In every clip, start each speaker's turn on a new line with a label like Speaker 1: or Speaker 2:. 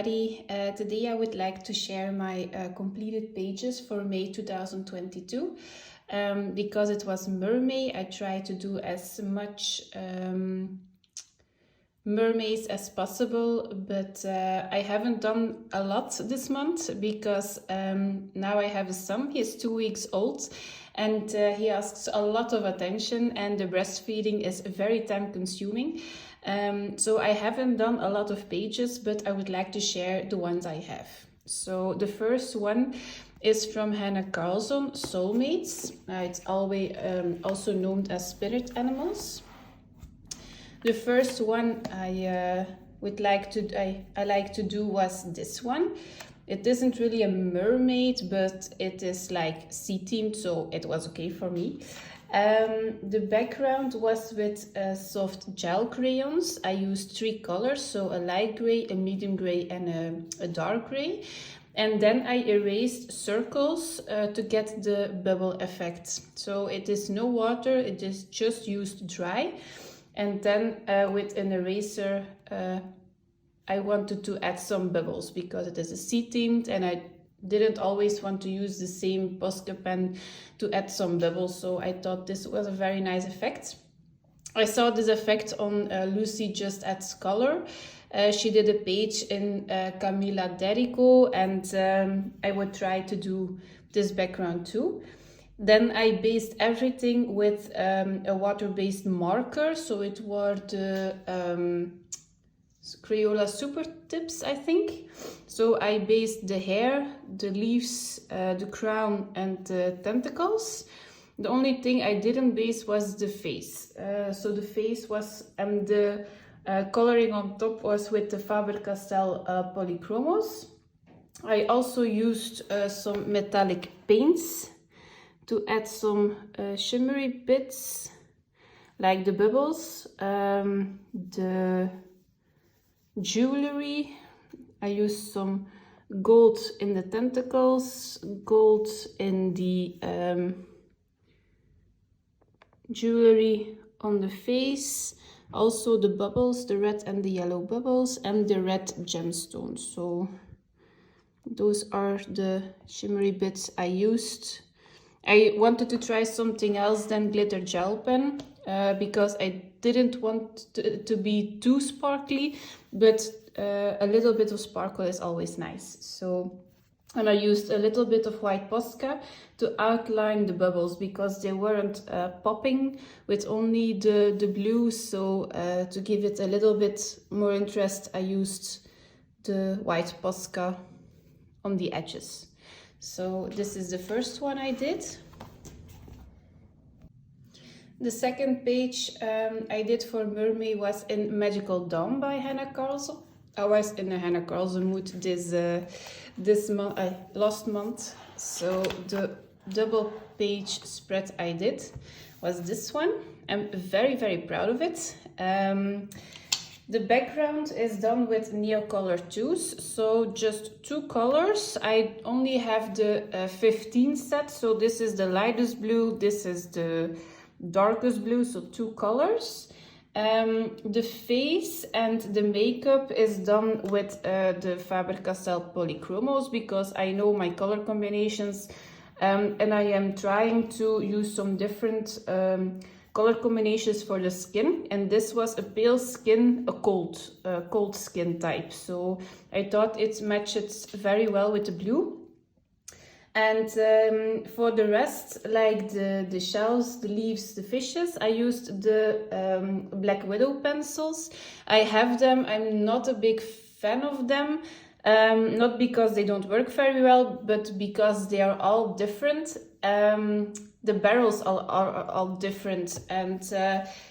Speaker 1: everybody. Today I would like to share my completed pages for May 2022. Because it was Mermaid, I tried to do as much mermaids as possible, but I haven't done a lot this month because now I have a son. He's 2 weeks old and he asks a lot of attention, and the breastfeeding is very time consuming. So I haven't done a lot of pages, but I would like to share the ones I have. So the first one is from Hannah Carlson, Soulmates. It's always also known as spirit animals. The first one I like to do was this one. It isn't really a mermaid, but it is like sea themed, so it was okay for me. The background was with soft gel crayons. I used 3 colors, so a light gray, a medium gray, and a dark gray. And then I erased circles to get the bubble effect. So it is no water, it is just used dry. And then with an eraser, I wanted to add some bubbles because it is a sea themed, and I didn't always want to use the same Posca pen to add some bubbles. So I thought this was a very nice effect. I saw this effect on Lucy Just Adds Color. She did a page in Camila Derico, and I would try to do this background too. Then I based everything with a water-based marker, so it were the Crayola Super Tips, I think. So I based the hair, the leaves, the crown, and the tentacles. The only thing I didn't base was the face. So the face was, and the coloring on top was with the Faber-Castell Polychromos. I also used some metallic paints to add some shimmery bits, like the bubbles, the jewelry. I used some gold in the tentacles, gold in the jewelry on the face, also the bubbles, the red and the yellow bubbles, and the red gemstones. So those are the shimmery bits I used. I wanted to try something else than glitter gel pen because I didn't want to be too sparkly, but a little bit of sparkle is always nice. So, and I used a little bit of white Posca to outline the bubbles because they weren't popping with only the blue. So to give it a little bit more interest, I used the white Posca on the edges. So this is the first one I did. The second page I did for Mermaid was in Magical Dawn by Hannah Carlson. I was in a Hannah Carlson mood this month, last month. So the double page spread I did was this one. I'm very, very proud of it. The background is done with Neocolor 2s, so just 2 colors. I only have the 15 set, so this is the lightest blue, this is the darkest blue, so 2 colors. The face and the makeup is done with the Faber-Castell Polychromos because I know my color combinations, and I am trying to use some different color combinations for the skin, and this was a pale skin, a cold skin type, so I thought it matched very well with the blue. And for the rest, like the shells, the leaves, the fishes, I used the Black Widow pencils. I have them. I'm not a big fan of them, not because they don't work very well, but because they are all different. The barrels are all different, and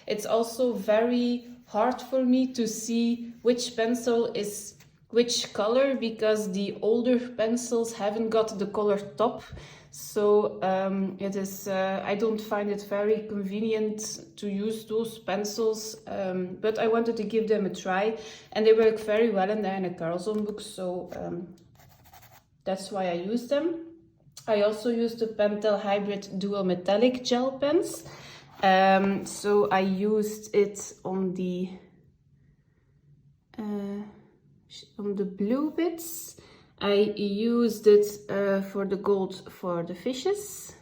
Speaker 1: it's also very hard for me to see which pencil is which color because the older pencils haven't got the color top, so it is I don't find it very convenient to use those pencils, but I wanted to give them a try, and they work very well in the Hannah Carlson books, so that's why I use them. I also used the Pentel Hybrid Dual Metallic Gel Pens. So I used it on the on the blue bits. I used it for the gold for the fishes.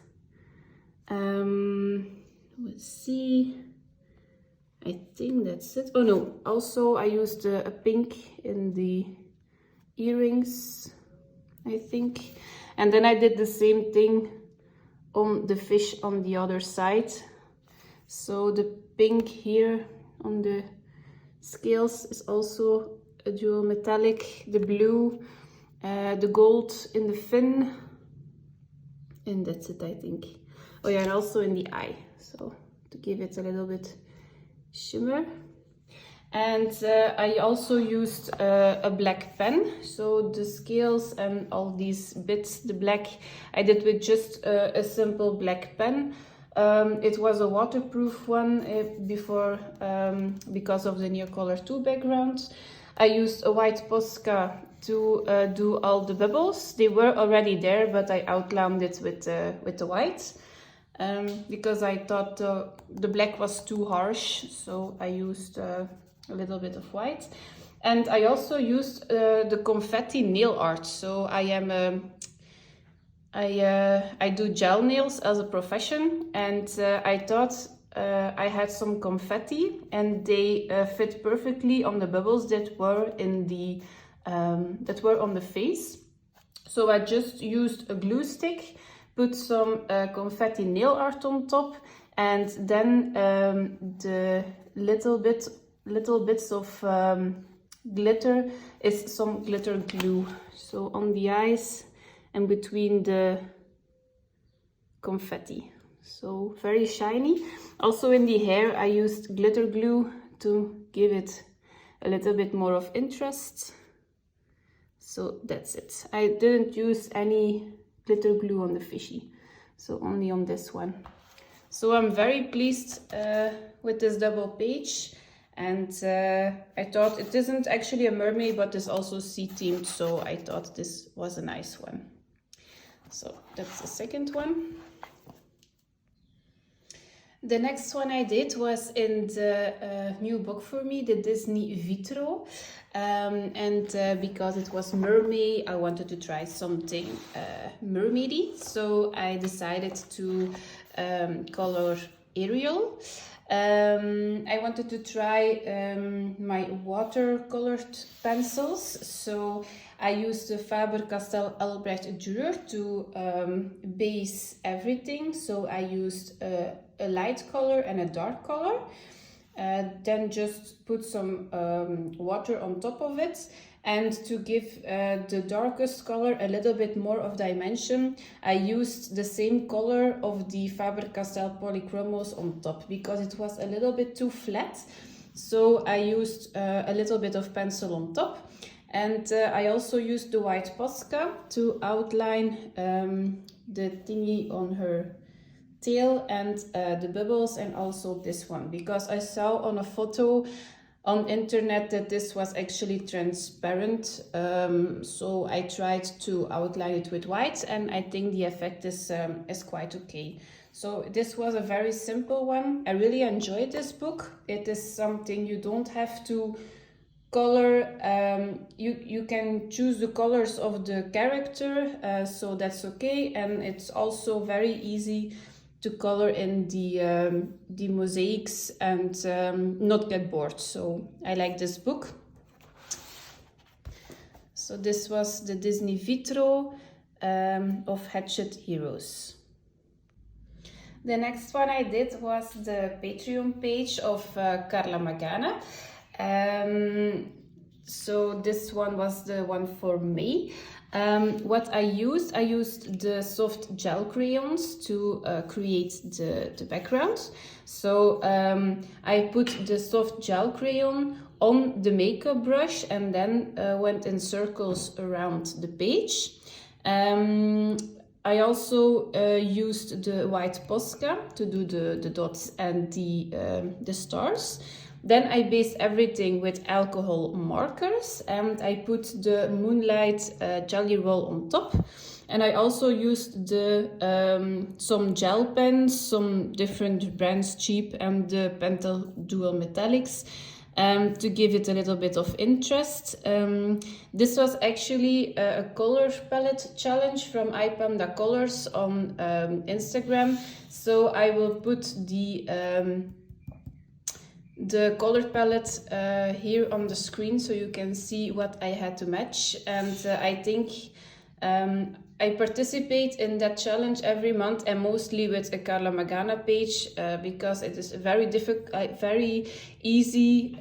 Speaker 1: Let's see. I think that's it. Oh no, also I used a pink in the earrings, I think. And then I did the same thing on the fish on the other side. So the pink here on the scales is also a dual metallic, the blue, the gold in the fin, and that's it, I think. Oh yeah, and also in the eye, so to give it a little bit shimmer. And I also used a black pen, so the scales and all these bits, the black, I did with just a simple black pen. It was a waterproof one because of the Near Color 2 background. I used a white Posca to do all the bubbles. They were already there, but I outlined it with the white. Because I thought the black was too harsh, so I used a little bit of white. And I also used the confetti nail art. So I do gel nails as a profession, and I thought I had some confetti, and they fit perfectly on the bubbles that were in the on the face. So I just used a glue stick, put some confetti nail art on top, and then the little bits of glitter is some glitter glue. So on the eyes and between the confetti. So very shiny. Also in the hair I used glitter glue to give it a little bit more of interest. So that's it. I didn't use any glitter glue on the fishy, so only on this one. So I'm very pleased with this double page, and I thought it isn't actually a mermaid, but it's also sea themed, so I thought this was a nice one. So that's the second one. The next one I did was in the new book for me, the Disney Vitro. Because it was Mermaid, I wanted to try something mermaidy. So I decided to color Ariel. I wanted to try my watercolored pencils. So I used the Faber-Castell Albrecht Dürer to base everything. So I used a light color and a dark color. Then just put some water on top of it, and to give the darkest color a little bit more of dimension, I used the same color of the Faber-Castell Polychromos on top because it was a little bit too flat. So I used a little bit of pencil on top, and I also used the white Posca to outline the thingy on her tail and the bubbles, and also this one, because I saw on a photo on internet that this was actually transparent, so I tried to outline it with white, and I think the effect is quite okay. So this was a very simple one. I really enjoyed this book. It is something you don't have to color. You can choose the colors of the character, so that's okay, and it's also very easy to color in the mosaics and not get bored. So I like this book. So this was the Disney Vitro of Hatchet Heroes. The next one I did was the Patreon page of Carla Magana. So this one was the one for May. What I used the soft gel crayons to create the background. So I put the soft gel crayon on the makeup brush and then went in circles around the page. I also used the white Posca to do the dots and the stars. Then I based everything with alcohol markers, and I put the Moonlight jelly roll on top. And I also used some gel pens, some different brands, cheap, and the Pentel Dual Metallics. to give it a little bit of interest. This was actually a color palette challenge from iPanda Colors on Instagram. So I will put the color palette here on the screen so you can see what I had to match. And I think I participate in that challenge every month, and mostly with a Carla Magana page because it is very difficult, very easy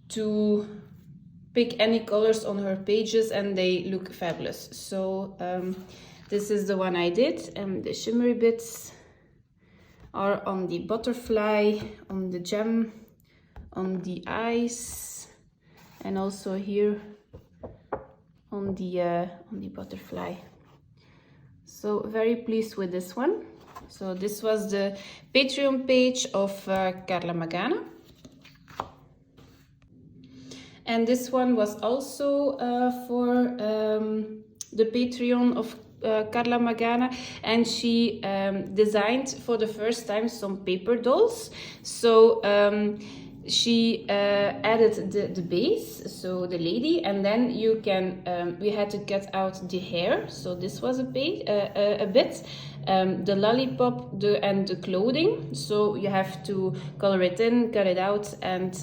Speaker 1: to pick any colors on her pages, and they look fabulous. So this is the one I did, and the shimmery bits are on the butterfly, on the gem, on the eyes, and also here on the butterfly. So very pleased with this one. So this was the Patreon page of Carla Magana. And this one was also for the Patreon of Carla Magana, and she designed for the first time some paper dolls. So she added the base, so the lady, and then you can we had to cut out the hair, so this was a bit the lollipop, and the clothing, so you have to color it in, cut it out, and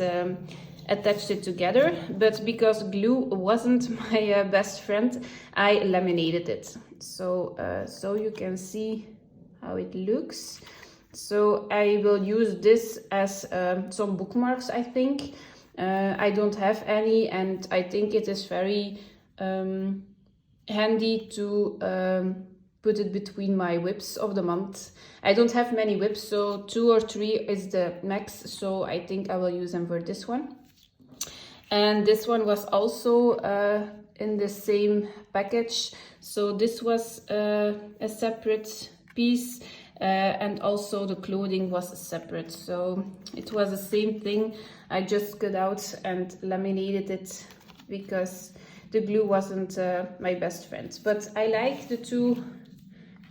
Speaker 1: attached it together. But because glue wasn't my best friend, I laminated it, so so you can see how it looks. So I will use this as some bookmarks, I think. I don't have any, and I think it is very handy to put it between my WIPs of the month. I don't have many WIPs, so 2 or 3 is the max, so I think I will use them for this one. And this one was also in the same package, so this was a separate piece. And also the clothing was separate, so it was the same thing. I just cut out and laminated it because the glue wasn't my best friend. But I like the 2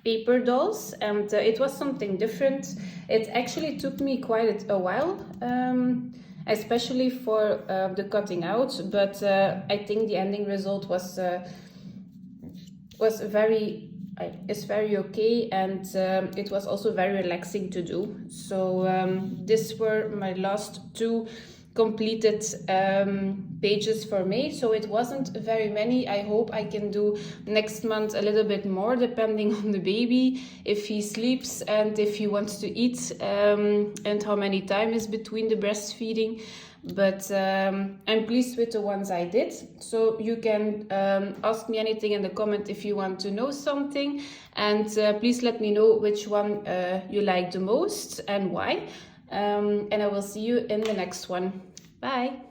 Speaker 1: paper dolls, and it was something different. It actually took me quite a while, especially for the cutting out, but I think the ending result was very okay, and it was also very relaxing to do. So these were my last 2 completed pages for May, so it wasn't very many. I hope I can do next month a little bit more, depending on the baby, if he sleeps and if he wants to eat, and how many time is between the breastfeeding. But I'm pleased with the ones I did. So you can ask me anything in the comment if you want to know something, and please let me know which one you like the most and why. And I will see you in the next one. Bye.